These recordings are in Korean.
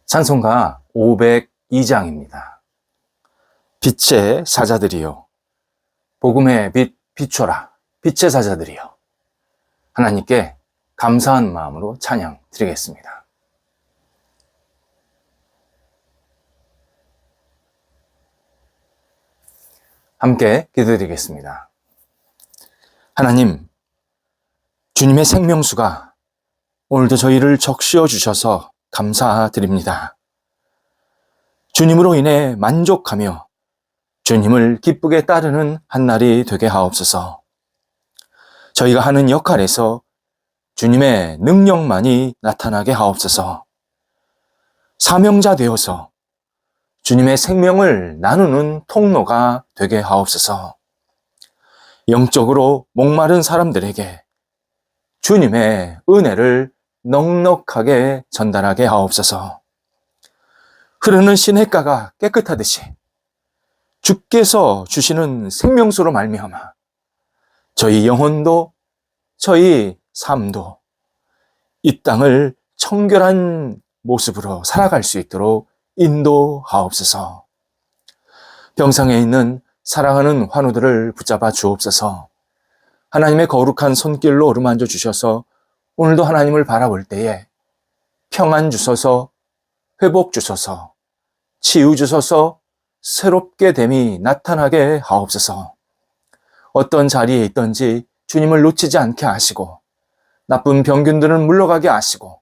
찬송가 502장입니다. 빛의 사자들이여, 복음의 빛 비춰라. 빛의 사자들이여, 하나님께 감사한 마음으로 찬양 드리겠습니다. 함께 기도드리겠습니다. 하나님, 주님의 생명수가 오늘도 저희를 적시어 주셔서 감사드립니다. 주님으로 인해 만족하며 주님을 기쁘게 따르는 한 날이 되게 하옵소서. 저희가 하는 역할에서 주님의 능력만이 나타나게 하옵소서. 사명자 되어서 주님의 생명을 나누는 통로가 되게 하옵소서. 영적으로 목마른 사람들에게 주님의 은혜를 넉넉하게 전달하게 하옵소서. 흐르는 시냇가가 깨끗하듯이 주께서 주시는 생명수로 말미암아 저희 영혼도 저희 삶도 이 땅을 청결한 모습으로 살아갈 수 있도록 인도하옵소서. 병상에 있는 사랑하는 환우들을 붙잡아 주옵소서. 하나님의 거룩한 손길로 어루만져 주셔서 오늘도 하나님을 바라볼 때에 평안 주소서, 회복 주소서, 치유 주소서, 새롭게 됨이 나타나게 하옵소서. 어떤 자리에 있든지 주님을 놓치지 않게 하시고, 나쁜 병균들은 물러가게 하시고,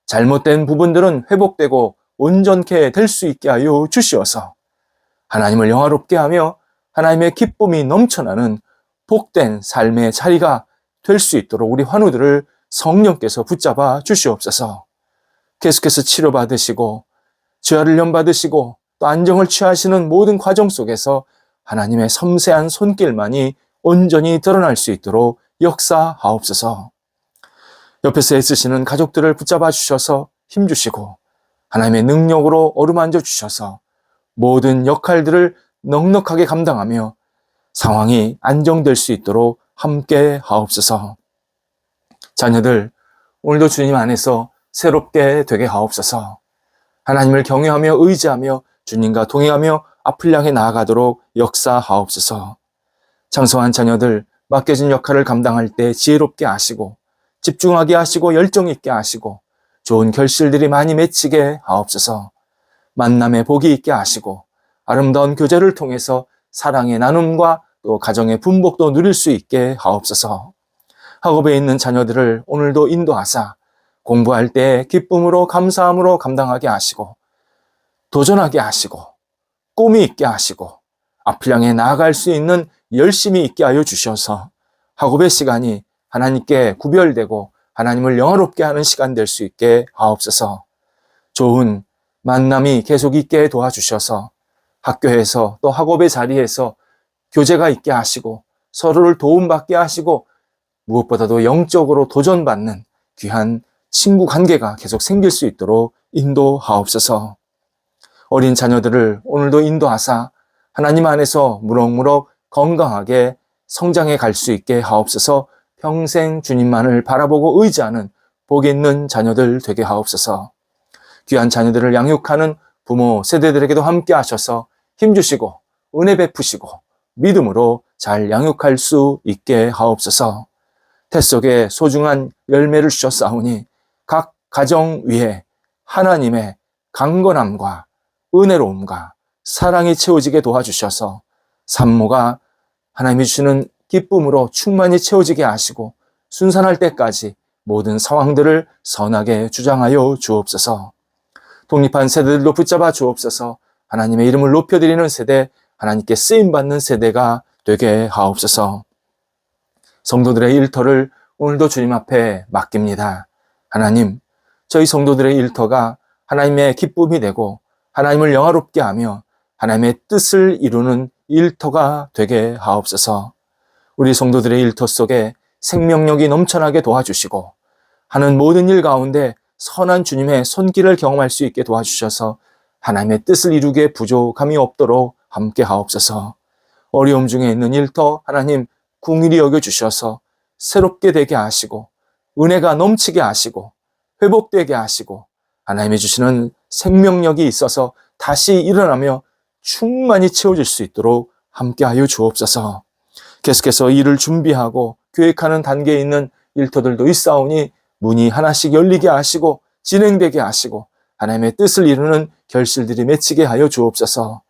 잘못된 부분들은 회복되고 온전케 될 수 있게 하여 주시어서 하나님을 영화롭게 하며 하나님의 기쁨이 넘쳐나는 복된 삶의 자리가 될 수 있도록 우리 환우들을 성령께서 붙잡아 주시옵소서. 계속해서 치료받으시고 죄를 연받으시고 또 안정을 취하시는 모든 과정 속에서 하나님의 섬세한 손길만이 온전히 드러날 수 있도록 역사하옵소서. 옆에서 애쓰시는 가족들을 붙잡아 주셔서 힘주시고 하나님의 능력으로 어루만져 주셔서 모든 역할들을 넉넉하게 감당하며 상황이 안정될 수 있도록 함께 하옵소서. 자녀들, 오늘도 주님 안에서 새롭게 되게 하옵소서. 하나님을 경외하며 의지하며 주님과 동행하며 앞을 향해 나아가도록 역사하옵소서. 장성한 자녀들, 맡겨진 역할을 감당할 때 지혜롭게 하시고 집중하게 하시고 열정 있게 하시고 좋은 결실들이 많이 맺히게 하옵소서. 만남의 복이 있게 하시고 아름다운 교제를 통해서 사랑의 나눔과 또 가정의 분복도 누릴 수 있게 하옵소서. 학업에 있는 자녀들을 오늘도 인도하사 공부할 때 기쁨으로 감사함으로 감당하게 하시고 도전하게 하시고 꿈이 있게 하시고 앞을 향해 나아갈 수 있는 열심이 있게 하여 주셔서 학업의 시간이 하나님께 구별되고 하나님을 영화롭게 하는 시간 될 수 있게 하옵소서. 좋은 만남이 계속 있게 도와주셔서 학교에서 또 학업의 자리에서 교제가 있게 하시고 서로를 도움받게 하시고 무엇보다도 영적으로 도전받는 귀한 친구 관계가 계속 생길 수 있도록 인도하옵소서. 어린 자녀들을 오늘도 인도하사 하나님 안에서 무럭무럭 건강하게 성장해 갈 수 있게 하옵소서. 평생 주님만을 바라보고 의지하는 복 있는 자녀들 되게 하옵소서. 귀한 자녀들을 양육하는 부모 세대들에게도 함께 하셔서 힘주시고 은혜 베푸시고 믿음으로 잘 양육할 수 있게 하옵소서. 태 속에 소중한 열매를 주셨사오니 각 가정 위에 하나님의 강건함과 은혜로움과 사랑이 채워지게 도와주셔서 산모가 하나님이 주시는 기쁨으로 충만히 채워지게 하시고 순산할 때까지 모든 상황들을 선하게 주장하여 주옵소서. 독립한 세대들도 붙잡아 주옵소서. 하나님의 이름을 높여드리는 세대, 하나님께 쓰임받는 세대가 되게 하옵소서. 성도들의 일터를 오늘도 주님 앞에 맡깁니다. 하나님, 저희 성도들의 일터가 하나님의 기쁨이 되고 하나님을 영화롭게 하며 하나님의 뜻을 이루는 일터가 되게 하옵소서. 우리 성도들의 일터 속에 생명력이 넘쳐나게 도와주시고 하는 모든 일 가운데 선한 주님의 손길을 경험할 수 있게 도와주셔서 하나님의 뜻을 이루기에 부족함이 없도록 함께 하옵소서. 어려움 중에 있는 일터 하나님 긍휼히 여겨주셔서 새롭게 되게 하시고 은혜가 넘치게 하시고 회복되게 하시고 하나님이 주시는 생명력이 있어서 다시 일어나며 충만히 채워질 수 있도록 함께하여 주옵소서. 계속해서 일을 준비하고 계획하는 단계에 있는 일터들도 있사오니 문이 하나씩 열리게 하시고 진행되게 하시고 하나님의 뜻을 이루는 결실들이 맺히게 하여 주옵소서.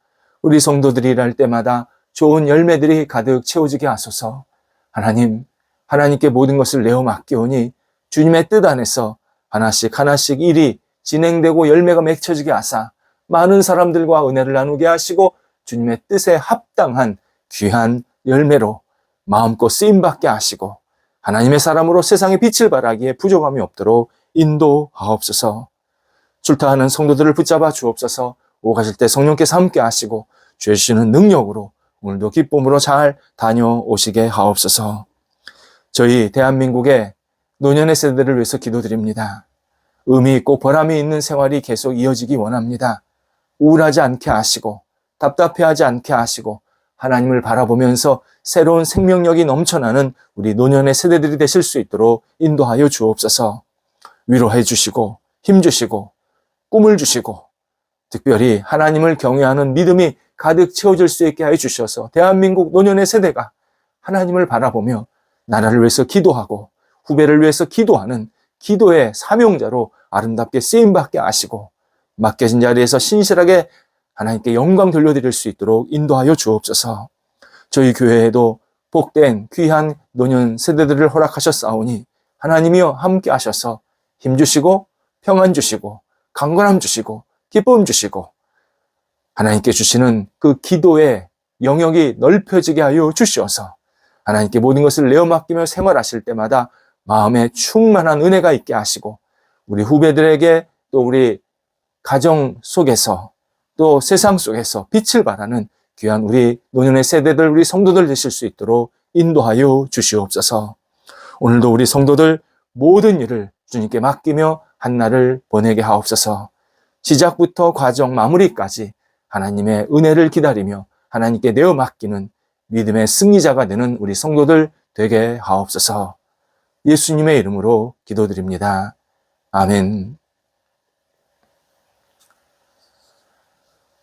우리 성도들이 일할 때마다 좋은 열매들이 가득 채워지게 하소서. 하나님, 하나님께 모든 것을 내어 맡기오니 주님의 뜻 안에서 하나씩 하나씩 일이 진행되고 열매가 맺혀지게 하사 많은 사람들과 은혜를 나누게 하시고 주님의 뜻에 합당한 귀한 열매로 마음껏 쓰임받게 하시고 하나님의 사람으로 세상에 빛을 발하기에 부족함이 없도록 인도하옵소서. 출타하는 성도들을 붙잡아 주옵소서. 오가실 때 성령께서 함께 하시고 주시는 능력으로 오늘도 기쁨으로 잘 다녀오시게 하옵소서. 저희 대한민국의 노년의 세대들을 위해서 기도드립니다. 의미 있고 보람이 있는 생활이 계속 이어지기 원합니다. 우울하지 않게 하시고 답답해하지 않게 하시고 하나님을 바라보면서 새로운 생명력이 넘쳐나는 우리 노년의 세대들이 되실 수 있도록 인도하여 주옵소서. 위로해 주시고 힘 주시고 꿈을 주시고 특별히 하나님을 경외하는 믿음이 가득 채워질 수 있게 하여 주셔서 대한민국 노년의 세대가 하나님을 바라보며 나라를 위해서 기도하고 후배를 위해서 기도하는 기도의 사명자로 아름답게 쓰임받게 하시고 맡겨진 자리에서 신실하게 하나님께 영광 돌려드릴 수 있도록 인도하여 주옵소서. 저희 교회에도 복된 귀한 노년 세대들을 허락하셨사오니 하나님이여 함께 하셔서 힘주시고 평안 주시고 강건함 주시고 기쁨 주시고 하나님께 주시는 그 기도의 영역이 넓혀지게 하여 주시어서 하나님께 모든 것을 내어 맡기며 생활하실 때마다 마음에 충만한 은혜가 있게 하시고 우리 후배들에게 또 우리 가정 속에서 또 세상 속에서 빛을 발하는 귀한 우리 노년의 세대들, 우리 성도들 되실 수 있도록 인도하여 주시옵소서. 오늘도 우리 성도들 모든 일을 주님께 맡기며 한 날을 보내게 하옵소서. 시작부터 과정 마무리까지 하나님의 은혜를 기다리며 하나님께 내어 맡기는 믿음의 승리자가 되는 우리 성도들 되게 하옵소서. 예수님의 이름으로 기도드립니다. 아멘.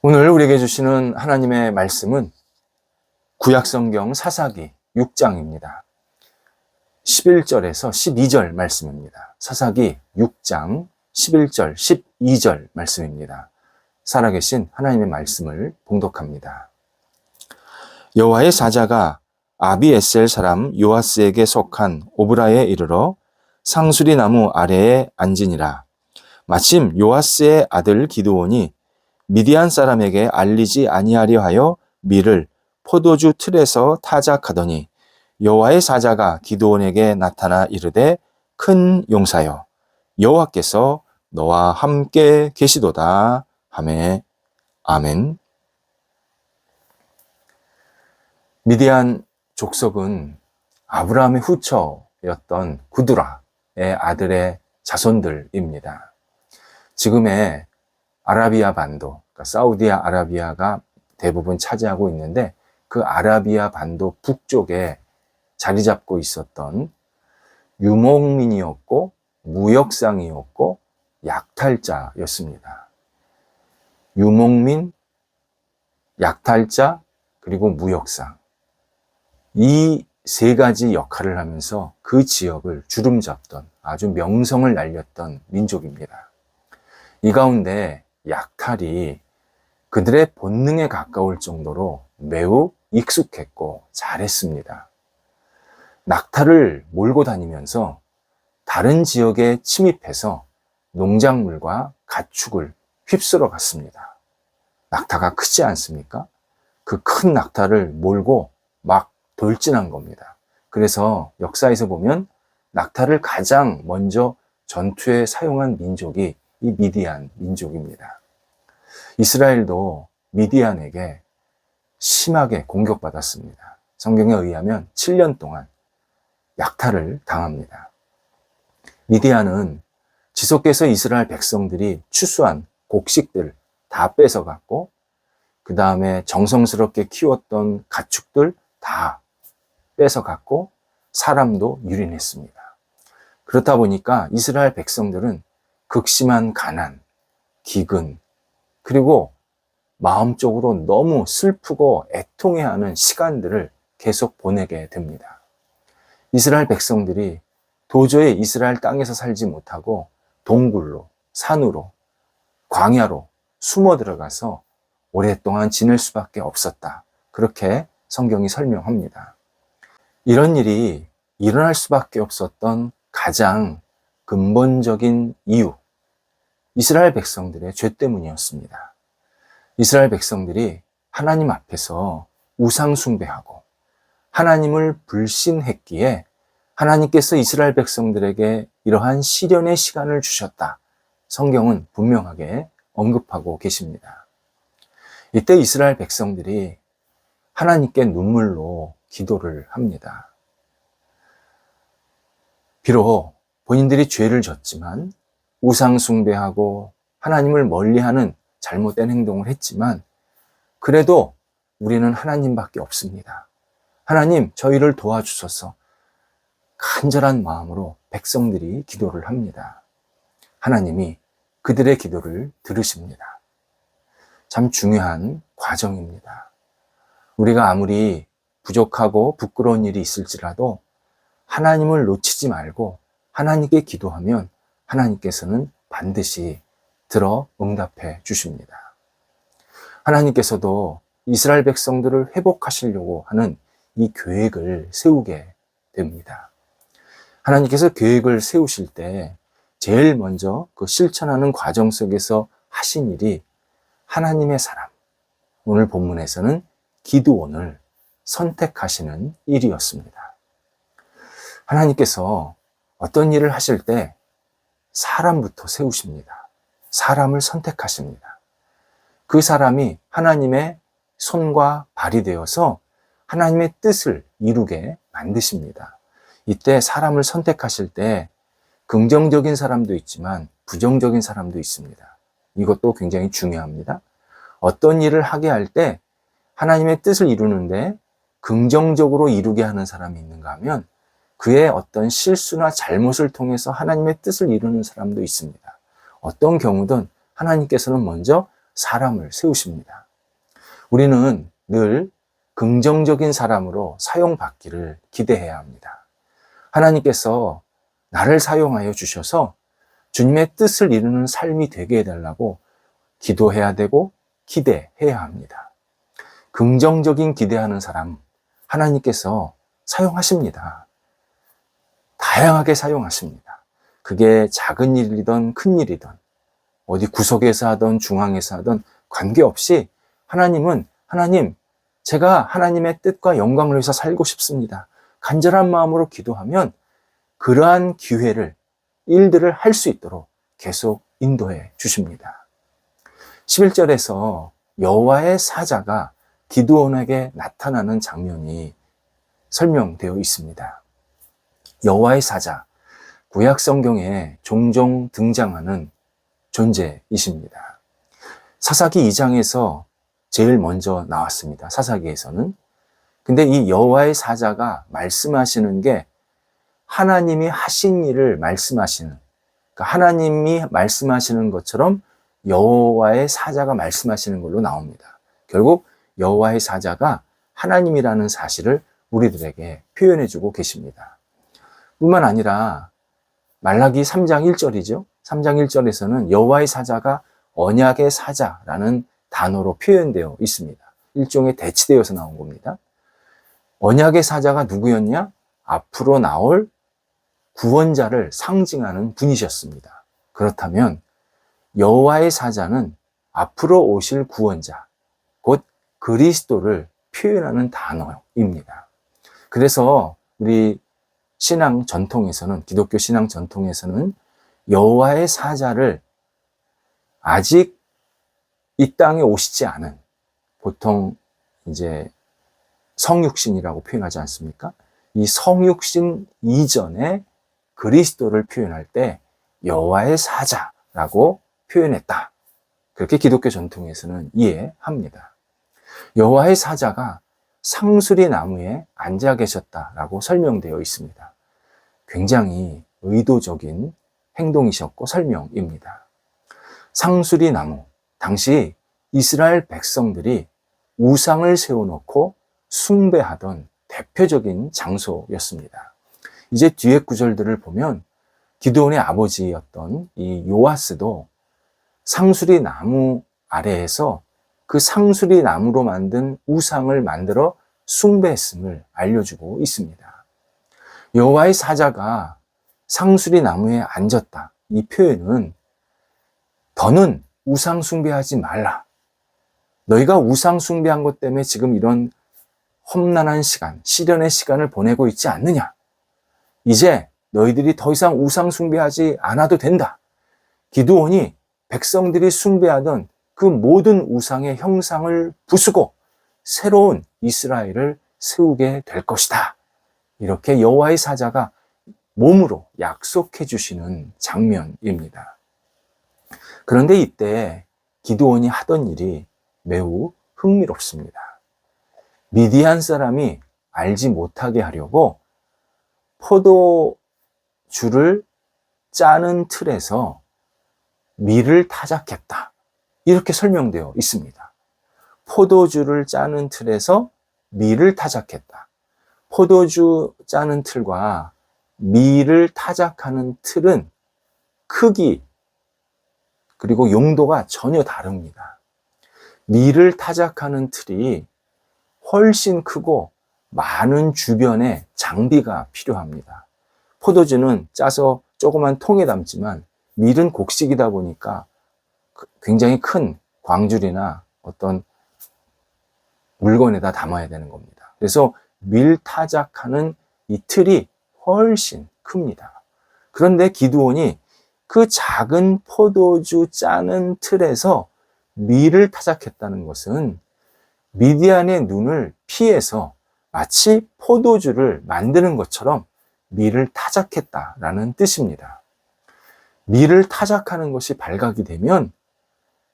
오늘 우리에게 주시는 하나님의 말씀은 구약성경 사사기 6장입니다. 11절에서 12절 말씀입니다. 사사기 6장 11절, 12절 말씀입니다. 살아계신 하나님의 말씀을 봉독합니다. 여호와의 사자가 아비에셀 사람 요아스에게 속한 오브라에 이르러 상수리 나무 아래에 앉으니라. 마침 요아스의 아들 기드온이 미디안 사람에게 알리지 아니하려 하여 밀을 포도주 틀에서 타작하더니 여호와의 사자가 기드온에게 나타나 이르되 큰 용사여 여호와께서 너와 함께 계시도다 하매 아멘. 미디안 족속은 아브라함의 후처였던 구두라의 아들의 자손들입니다. 지금의 아라비아 반도, 그러니까 사우디아 아라비아가 대부분 차지하고 있는데 그 아라비아 반도 북쪽에 자리 잡고 있었던 유목민이었고 무역상이었고 약탈자였습니다. 유목민, 약탈자, 그리고 무역상. 이 세 가지 역할을 하면서 그 지역을 주름잡던 아주 명성을 날렸던 민족입니다. 이 가운데 약탈이 그들의 본능에 가까울 정도로 매우 익숙했고 잘했습니다. 낙타를 몰고 다니면서 다른 지역에 침입해서 농작물과 가축을 휩쓸어 갔습니다. 낙타가 크지 않습니까? 그 큰 낙타를 몰고 막 돌진한 겁니다. 그래서 역사에서 보면 낙타를 가장 먼저 전투에 사용한 민족이 이 미디안 민족입니다. 이스라엘도 미디안에게 심하게 공격받았습니다. 성경에 의하면 7년 동안 약탈을 당합니다. 미디안은 지속해서 이스라엘 백성들이 추수한 곡식들 다 뺏어갔고 그 다음에 정성스럽게 키웠던 가축들 다 뺏어갔고 사람도 유린했습니다. 그렇다 보니까 이스라엘 백성들은 극심한 가난, 기근, 그리고 마음적으로 너무 슬프고 애통해하는 시간들을 계속 보내게 됩니다. 이스라엘 백성들이 도저히 이스라엘 땅에서 살지 못하고 동굴로, 산으로, 광야로 숨어 들어가서 오랫동안 지낼 수밖에 없었다. 그렇게 성경이 설명합니다. 이런 일이 일어날 수밖에 없었던 가장 근본적인 이유, 이스라엘 백성들의 죄 때문이었습니다. 이스라엘 백성들이 하나님 앞에서 우상 숭배하고 하나님을 불신했기에 하나님께서 이스라엘 백성들에게 이러한 시련의 시간을 주셨다. 성경은 분명하게 언급하고 계십니다. 이때 이스라엘 백성들이 하나님께 눈물로 기도를 합니다. 비록 본인들이 죄를 졌지만 우상 숭배하고 하나님을 멀리하는 잘못된 행동을 했지만 그래도 우리는 하나님밖에 없습니다. 하나님, 저희를 도와주소서. 간절한 마음으로 백성들이 기도를 합니다. 하나님이 그들의 기도를 들으십니다. 참 중요한 과정입니다. 우리가 아무리 부족하고 부끄러운 일이 있을지라도 하나님을 놓치지 말고 하나님께 기도하면 하나님께서는 반드시 들어 응답해 주십니다. 하나님께서도 이스라엘 백성들을 회복하시려고 하는 이 계획을 세우게 됩니다. 하나님께서 계획을 세우실 때 제일 먼저 그 실천하는 과정 속에서 하신 일이 하나님의 사람, 오늘 본문에서는 기드온을 선택하시는 일이었습니다. 하나님께서 어떤 일을 하실 때 사람부터 세우십니다. 사람을 선택하십니다. 그 사람이 하나님의 손과 발이 되어서 하나님의 뜻을 이루게 만드십니다. 이때 사람을 선택하실 때 긍정적인 사람도 있지만 부정적인 사람도 있습니다. 이것도 굉장히 중요합니다. 어떤 일을 하게 할 때 하나님의 뜻을 이루는데 긍정적으로 이루게 하는 사람이 있는가 하면 그의 어떤 실수나 잘못을 통해서 하나님의 뜻을 이루는 사람도 있습니다. 어떤 경우든 하나님께서는 먼저 사람을 세우십니다. 우리는 늘 긍정적인 사람으로 사용받기를 기대해야 합니다. 하나님께서 나를 사용하여 주셔서 주님의 뜻을 이루는 삶이 되게 해달라고 기도해야 되고 기대해야 합니다. 긍정적인 기대하는 사람, 하나님께서 사용하십니다. 다양하게 사용하십니다. 그게 작은 일이든 큰 일이든 어디 구석에서 하든 중앙에서 하든 관계없이 하나님은 하나님, 제가 하나님의 뜻과 영광을 위해서 살고 싶습니다. 간절한 마음으로 기도하면 그러한 기회를, 일들을 할 수 있도록 계속 인도해 주십니다. 11절에서 여호와의 사자가 기드온에게 나타나는 장면이 설명되어 있습니다. 여호와의 사자, 구약 성경에 종종 등장하는 존재이십니다. 사사기 2장에서 제일 먼저 나왔습니다. 사사기에서는. 근데 이 여호와의 사자가 말씀하시는 게 하나님이 하신 일을 말씀하시는, 그러니까 하나님이 말씀하시는 것처럼 여호와의 사자가 말씀하시는 걸로 나옵니다. 결국 여호와의 사자가 하나님이라는 사실을 우리들에게 표현해주고 계십니다. 뿐만 아니라 말라기 3장 1절이죠. 3장 1절에서는 여호와의 사자가 언약의 사자라는 단어로 표현되어 있습니다. 일종의 대치되어서 나온 겁니다. 언약의 사자가 누구였냐? 앞으로 나올 구원자를 상징하는 분이셨습니다. 그렇다면 여호와의 사자는 앞으로 오실 구원자, 곧 그리스도를 표현하는 단어입니다. 그래서 우리 신앙 전통에서는, 기독교 신앙 전통에서는 여호와의 사자를 아직 이 땅에 오시지 않은, 보통 이제 성육신이라고 표현하지 않습니까? 이 성육신 이전에 그리스도를 표현할 때 여호와의 사자라고 표현했다. 그렇게 기독교 전통에서는 이해합니다. 여호와의 사자가 상수리 나무에 앉아 계셨다라고 설명되어 있습니다. 굉장히 의도적인 행동이셨고 설명입니다. 상수리 나무, 당시 이스라엘 백성들이 우상을 세워놓고 숭배하던 대표적인 장소였습니다. 이제 뒤에 구절들을 보면 기드온의 아버지였던 이 요아스도 상수리 나무 아래에서 그 상수리 나무로 만든 우상을 만들어 숭배했음을 알려주고 있습니다. 여호와의 사자가 상수리 나무에 앉았다. 이 표현은 더는 우상 숭배하지 말라. 너희가 우상 숭배한 것 때문에 지금 이런 험난한 시간, 시련의 시간을 보내고 있지 않느냐. 이제 너희들이 더 이상 우상 숭배하지 않아도 된다. 기드온이 백성들이 숭배하던 그 모든 우상의 형상을 부수고 새로운 이스라엘을 세우게 될 것이다. 이렇게 여호와의 사자가 몸으로 약속해 주시는 장면입니다. 그런데 이때 기드온이 하던 일이 매우 흥미롭습니다. 미디안 사람이 알지 못하게 하려고 포도주를 짜는 틀에서 밀을 타작했다. 이렇게 설명되어 있습니다. 포도주를 짜는 틀에서 밀을 타작했다. 포도주 짜는 틀과 밀을 타작하는 틀은 크기 그리고 용도가 전혀 다릅니다. 밀을 타작하는 틀이 훨씬 크고 많은 주변에 장비가 필요합니다. 포도주는 짜서 조그만 통에 담지만 밀은 곡식이다 보니까 굉장히 큰 광줄이나 어떤 물건에다 담아야 되는 겁니다. 그래서 밀 타작하는 이 틀이 훨씬 큽니다. 그런데 기드온이 그 작은 포도주 짜는 틀에서 밀을 타작했다는 것은 미디안의 눈을 피해서 마치 포도주를 만드는 것처럼 밀을 타작했다라는 뜻입니다. 밀을 타작하는 것이 발각이 되면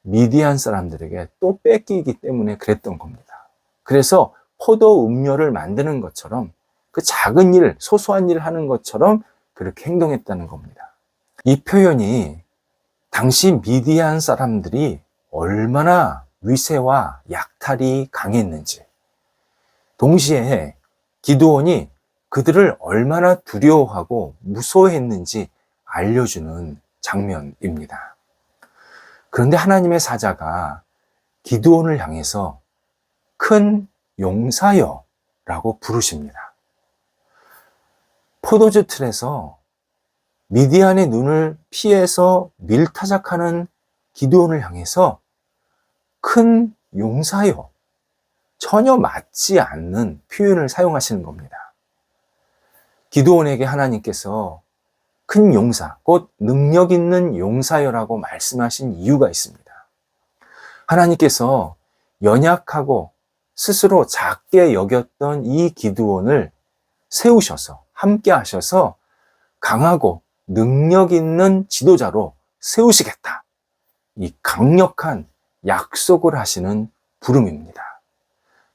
미디안 사람들에게 또 뺏기기 때문에 그랬던 겁니다. 그래서 포도 음료를 만드는 것처럼 그 작은 일, 소소한 일을 하는 것처럼 그렇게 행동했다는 겁니다. 이 표현이 당시 미디안 사람들이 얼마나 위세와 약탈이 강했는지, 동시에 기드온이 그들을 얼마나 두려워하고 무서워했는지 알려주는 장면입니다. 그런데 하나님의 사자가 기드온을 향해서 큰 용사여라고 부르십니다. 포도주 틀에서 미디안의 눈을 피해서 밀타작하는 기드온을 향해서 큰 용사여, 전혀 맞지 않는 표현을 사용하시는 겁니다. 기드온에게 하나님께서 큰 용사, 곧 능력 있는 용사여라고 말씀하신 이유가 있습니다. 하나님께서 연약하고 스스로 작게 여겼던 이 기드온을 세우셔서, 함께 하셔서 강하고 능력 있는 지도자로 세우시겠다. 이 강력한 약속을 하시는 부름입니다.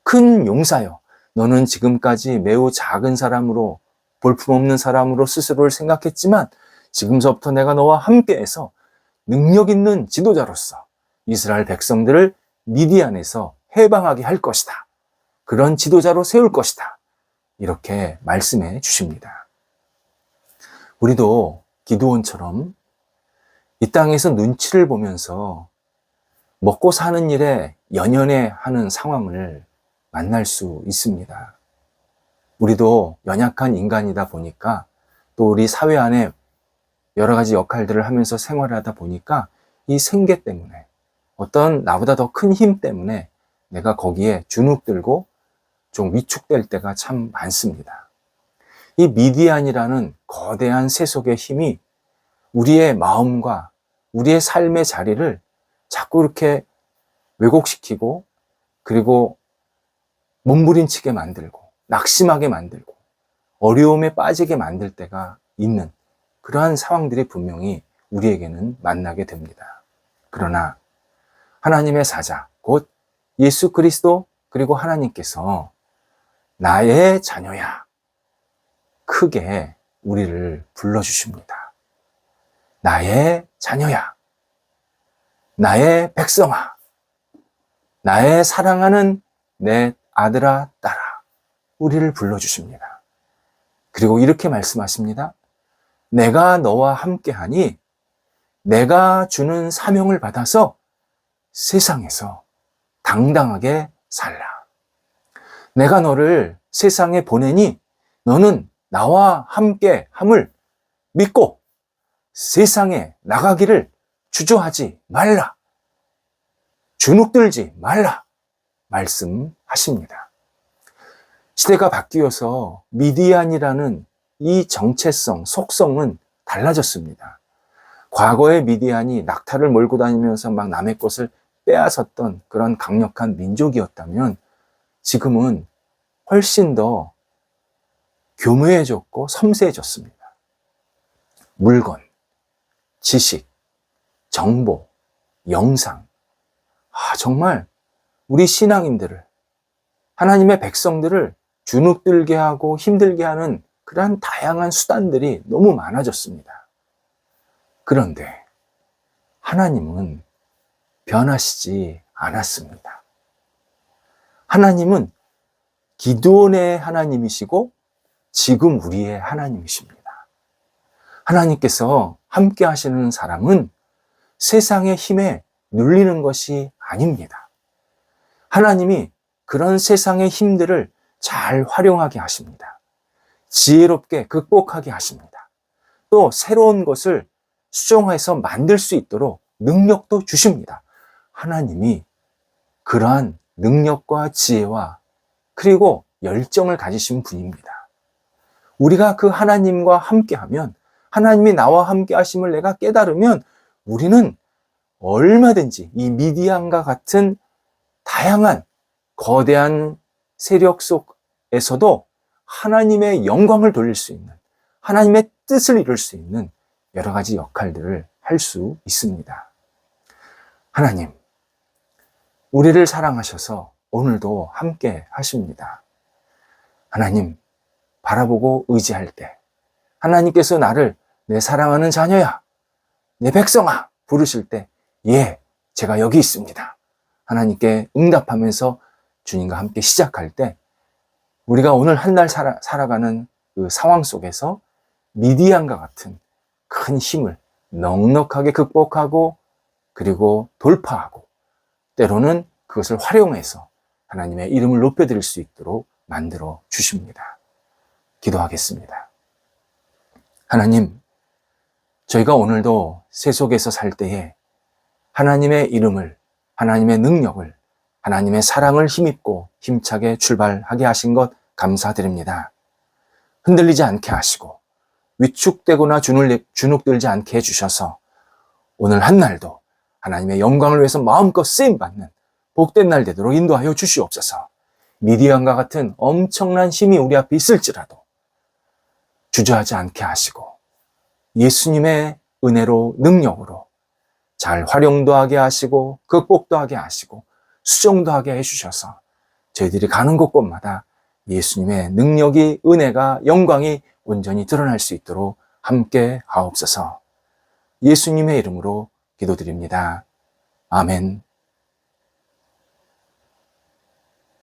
큰 용사여, 너는 지금까지 매우 작은 사람으로, 볼품없는 사람으로 스스로를 생각했지만 지금서부터 내가 너와 함께해서 능력 있는 지도자로서 이스라엘 백성들을 미디안에서 해방하게 할 것이다. 그런 지도자로 세울 것이다. 이렇게 말씀해 주십니다. 우리도 기드온처럼 이 땅에서 눈치를 보면서 먹고 사는 일에 연연해하는 상황을 만날 수 있습니다. 우리도 연약한 인간이다 보니까 또 우리 사회 안에 여러 가지 역할들을 하면서 생활하다 보니까 이 생계 때문에 어떤 나보다 더 큰 힘 때문에 내가 거기에 주눅들고 좀 위축될 때가 참 많습니다. 이 미디안이라는 거대한 세속의 힘이 우리의 마음과 우리의 삶의 자리를 자꾸 이렇게 왜곡시키고 그리고 몸부림치게 만들고 낙심하게 만들고 어려움에 빠지게 만들 때가 있는 그러한 상황들이 분명히 우리에게는 만나게 됩니다. 그러나 하나님의 사자, 곧 예수 그리스도 그리고 하나님께서 나의 자녀야 크게 우리를 불러주십니다. 나의 자녀야. 나의 백성아, 나의 사랑하는 내 아들아, 딸아, 우리를 불러주십니다. 그리고 이렇게 말씀하십니다. 내가 너와 함께하니 내가 주는 사명을 받아서 세상에서 당당하게 살라. 내가 너를 세상에 보내니 너는 나와 함께 함을 믿고 세상에 나가기를 주저하지 말라. 주눅들지 말라. 말씀하십니다. 시대가 바뀌어서 미디안이라는 이 정체성, 속성은 달라졌습니다. 과거의 미디안이 낙타를 몰고 다니면서 막 남의 것을 빼앗았던 그런 강력한 민족이었다면 지금은 훨씬 더 교묘해졌고 섬세해졌습니다. 물건, 지식, 정보, 영상. 정말 우리 신앙인들을, 하나님의 백성들을 주눅들게 하고 힘들게 하는 그러한 다양한 수단들이 너무 많아졌습니다. 그런데 하나님은 변하시지 않았습니다. 하나님은 기드온의 하나님이시고 지금 우리의 하나님이십니다. 하나님께서 함께 하시는 사람은 세상의 힘에 눌리는 것이 아닙니다. 하나님이 그런 세상의 힘들을 잘 활용하게 하십니다. 지혜롭게 극복하게 하십니다. 또 새로운 것을 수정해서 만들 수 있도록 능력도 주십니다. 하나님이 그러한 능력과 지혜와 그리고 열정을 가지신 분입니다. 우리가 그 하나님과 함께하면, 하나님이 나와 함께 하심을 내가 깨달으면 우리는 얼마든지 이 미디안과 같은 다양한 거대한 세력 속에서도 하나님의 영광을 돌릴 수 있는, 하나님의 뜻을 이룰 수 있는 여러 가지 역할들을 할 수 있습니다. 하나님, 우리를 사랑하셔서 오늘도 함께 하십니다. 하나님, 바라보고 의지할 때 하나님께서 나를 내 사랑하는 자녀야, 내 백성아 부르실 때 예, 제가 여기 있습니다. 하나님께 응답하면서 주님과 함께 시작할 때 우리가 오늘 한 날 살아가는 그 상황 속에서 미디안과 같은 큰 힘을 넉넉하게 극복하고 그리고 돌파하고 때로는 그것을 활용해서 하나님의 이름을 높여드릴 수 있도록 만들어 주십니다. 기도하겠습니다. 하나님, 저희가 오늘도 세속에서 살 때에 하나님의 이름을, 하나님의 능력을, 하나님의 사랑을 힘입고 힘차게 출발하게 하신 것 감사드립니다. 흔들리지 않게 하시고 위축되거나 주눅들지 않게 해주셔서 오늘 한 날도 하나님의 영광을 위해서 마음껏 쓰임받는 복된 날 되도록 인도하여 주시옵소서. 미디안과 같은 엄청난 힘이 우리 앞에 있을지라도 주저하지 않게 하시고 예수님의 은혜로, 능력으로 잘 활용도 하게 하시고 극복도 하게 하시고 수정도 하게 해주셔서 저희들이 가는 곳곳마다 예수님의 능력이, 은혜가, 영광이 온전히 드러날 수 있도록 함께 하옵소서. 예수님의 이름으로 기도드립니다. 아멘.